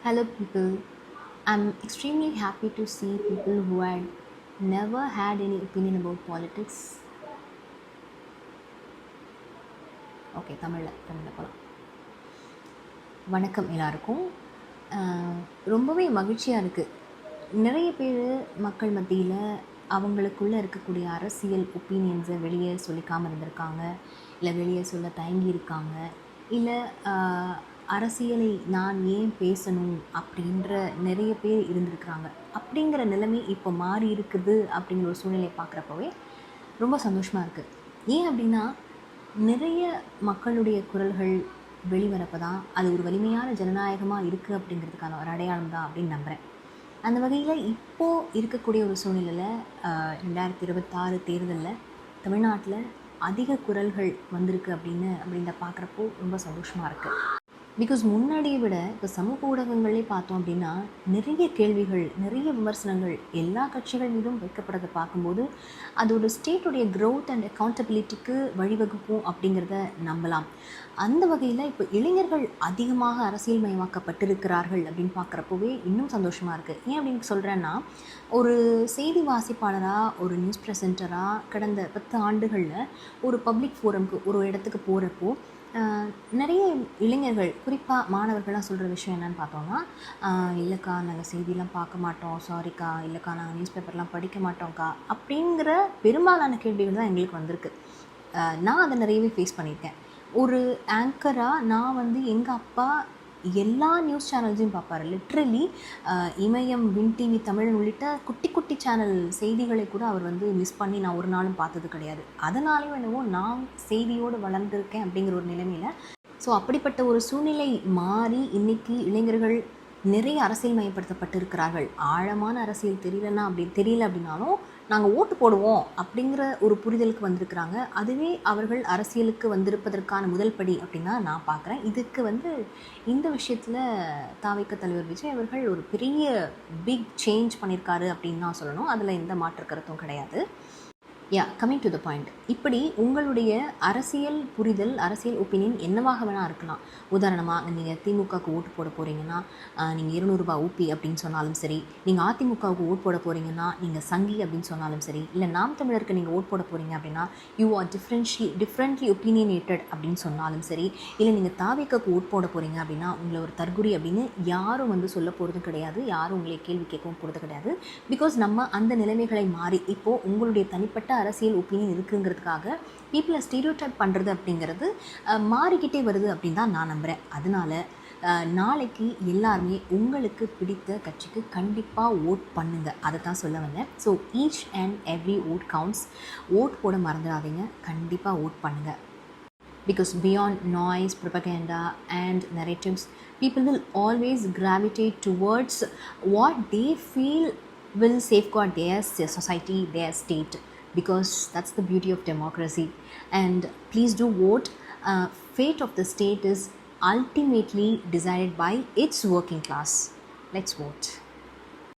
Hello, people. I'm extremely happy to see people who had never had any opinion about politics. Okay தமிழில் போகலாம். வணக்கம் எல்லாருக்கும். ரொம்பவே மகிழ்ச்சியாக இருக்குது. நிறைய பேர் மக்கள் மத்தியில் அவங்களுக்குள்ளே இருக்கக்கூடிய அரசியல் ஒப்பீனியன்ஸை வெளியே சொல்லிக்காமல் இருந்திருக்காங்க, இல்லை வெளியே சொல்ல தயங்கி இருக்காங்க, இல்லை அரசியலை நான் ஏன் பேசணும் அப்படின்ற நிறைய பேர் இருந்திருக்கிறாங்க. அப்படிங்கிற நிலைமை இப்போ மாறி இருக்குது அப்படிங்கிற ஒரு சூழ்நிலையை பார்க்குறப்பவே ரொம்ப சந்தோஷமாக இருக்குது. ஏன் அப்படின்னா நிறைய மக்களுடைய குரல்கள் வெளிவரப்போ தான் அது ஒரு வலிமையான ஜனநாயகமாக இருக்குது அப்படிங்கிறதுக்கான ஒரு அடையாளம் தான் அப்படின்னு நம்புகிறேன். அந்த வகையில் இப்போது இருக்கக்கூடிய ஒரு சூழ்நிலையில் 2026 தேர்தலில் தமிழ்நாட்டில் அதிக குரல்கள் வந்திருக்கு அப்படின்ற பார்க்குறப்போ ரொம்ப சந்தோஷமாக இருக்குது. பிகாஸ் முன்னாடியை விட இப்போ சமூக ஊடகங்களே பார்த்தோம் அப்படின்னா நிறைய கேள்விகள், நிறைய விமர்சனங்கள் எல்லா கட்சிகள் மீதும் வைக்கப்படுறதை பார்க்கும்போது அதோட ஸ்டேட்டுடைய க்ரோத் அண்ட் அக்கௌண்டபிலிட்டிக்கு வழிவகுக்கும் அப்படிங்கிறத நம்பலாம். அந்த வகையில் இப்போ இளைஞர்கள் அதிகமாக அரசியல் மயமாக்கப்பட்டிருக்கிறார்கள் அப்படின்னு பார்க்குறப்போவே இன்னும் சந்தோஷமாக இருக்குது. ஏன் அப்படின்னு சொல்கிறேன்னா, ஒரு செய்தி வாசிப்பாளராக, ஒரு நியூஸ் ப்ரெசென்டராக கடந்த 10 ஆண்டுகளில் ஒரு பப்ளிக் ஃபோரம்க்கு ஒரு இடத்துக்கு போகிறப்போ நிறைய இளைஞர்கள், குறிப்பாக மாணவர்கள்லாம் சொல்கிற விஷயம் என்னென்னு பார்த்தோம்னா, இல்லைக்கா நாங்கள் செய்தியெலாம் பார்க்க மாட்டோம், சாரிக்கா, இல்லைக்கா நாங்கள் நியூஸ் பேப்பர்லாம் படிக்க மாட்டோம்க்கா அப்படிங்கிற பெரும்பாலான கேள்விகள் தான் எங்களுக்கு வந்திருக்கு. நான் அதை நிறையவே ஃபேஸ் பண்ணியிருக்கேன். ஒரு ஆங்கராக நான் எங்கள் அப்பா எல்லா நியூஸ் சேனல்ஸையும் பார்ப்பார். லிட்ரலி இமயம், வின் டிவி தமிழ் உள்ளிட்ட குட்டி குட்டி சேனல் செய்திகளை கூட அவர் மிஸ் பண்ணி நான் ஒரு நாளும் பார்த்தது கிடையாது. அதனாலேயும் என்னவோ நான் செய்தியோடு வளர்ந்துருக்கேன் அப்படிங்கிற ஒரு நிலைமையில். ஸோ அப்படிப்பட்ட ஒரு சூழ்நிலை மாறி இன்றைக்கி இளைஞர்கள் நிறைய அரசியல் மயப்படுத்தப்பட்டிருக்கிறார்கள். ஆழமான அரசியல் தெரியல அப்படின்னாலும் நாங்கள் ஓட்டு போடுவோம் அப்படிங்கிற ஒரு புரிதலுக்கு வந்திருக்கிறாங்க. அதுவே அவர்கள் அரசியலுக்கு வந்திருப்பதற்கான முதல் படி அப்படின்னு தான் நான் பார்க்குறேன். இதுக்கு இந்த விஷயத்தில் தாவேக்கா தலைவர் விஜய் அவர்கள் ஒரு பெரிய பிக் சேஞ்ச் பண்ணியிருக்காரு அப்படின்னு தான் சொல்லணும். அதில் எந்த மாற்று கருத்தும் கிடையாது. Coming to the point. இப்படி உங்களுடைய அரசியல் புரிதல், அரசியல் ஒப்பீனியன் என்னவாக வேணால் இருக்கலாம். உதாரணமாக நீங்கள் திமுகவுக்கு ஓட்டு போட போகிறீங்கன்னா நீங்கள் 200 ரூபாய் ஊப்பி அப்படின்னு சொன்னாலும் சரி, நீங்கள் அதிமுகவுக்கு ஓட் போட போகிறீங்கன்னா நீங்கள் சங்கி அப்படின்னு சொன்னாலும் சரி, இல்லை நாம் தமிழருக்கு நீங்கள் ஓட் போட போகிறீங்க அப்படின்னா யூ ஆர் டிஃப்ரெண்ட்லி ஒப்பீனியனேட்டட் அப்படின்னு சொன்னாலும் சரி, இல்லை நீங்கள் தாவேக்காவுக்கு ஓட் போட போகிறீங்க அப்படின்னா உங்களை ஒரு தற்குறி அப்படின்னு யாரும் சொல்ல போகிறதும் கிடையாது, யாரும் உங்களை கேள்வி கேட்கவும் போகிறது கிடையாது. பிகாஸ் நம்ம அந்த நிலைமைகளை மாறி இப்போது உங்களுடைய தனிப்பட்ட அரசியல் ஒப்பீனியன் இருக்குங்கிறதுக்காக பீப்புளை ஸ்டீரியோடைப் பண்ணுறது அப்படிங்கிறது மாறிக்கிட்டே வருது அப்படின்னு தான் நான் நம்புகிறேன். அதனால் நாளைக்கு எல்லாருமே உங்களுக்கு பிடித்த கட்சிக்கு கண்டிப்பாக ஓட் பண்ணுங்க, அதை தான் சொல்ல வந்தேன். So each and every vote counts. Vote போட மறந்துடாதீங்க, கண்டிப்பாக ஓட் பண்ணுங்கள். Because beyond noise, propaganda and narratives, people will always gravitate towards what they feel will safeguard their society, their state, because that's the beauty of democracy. And please do vote. Fate of the state is ultimately decided by its working class. Let's vote.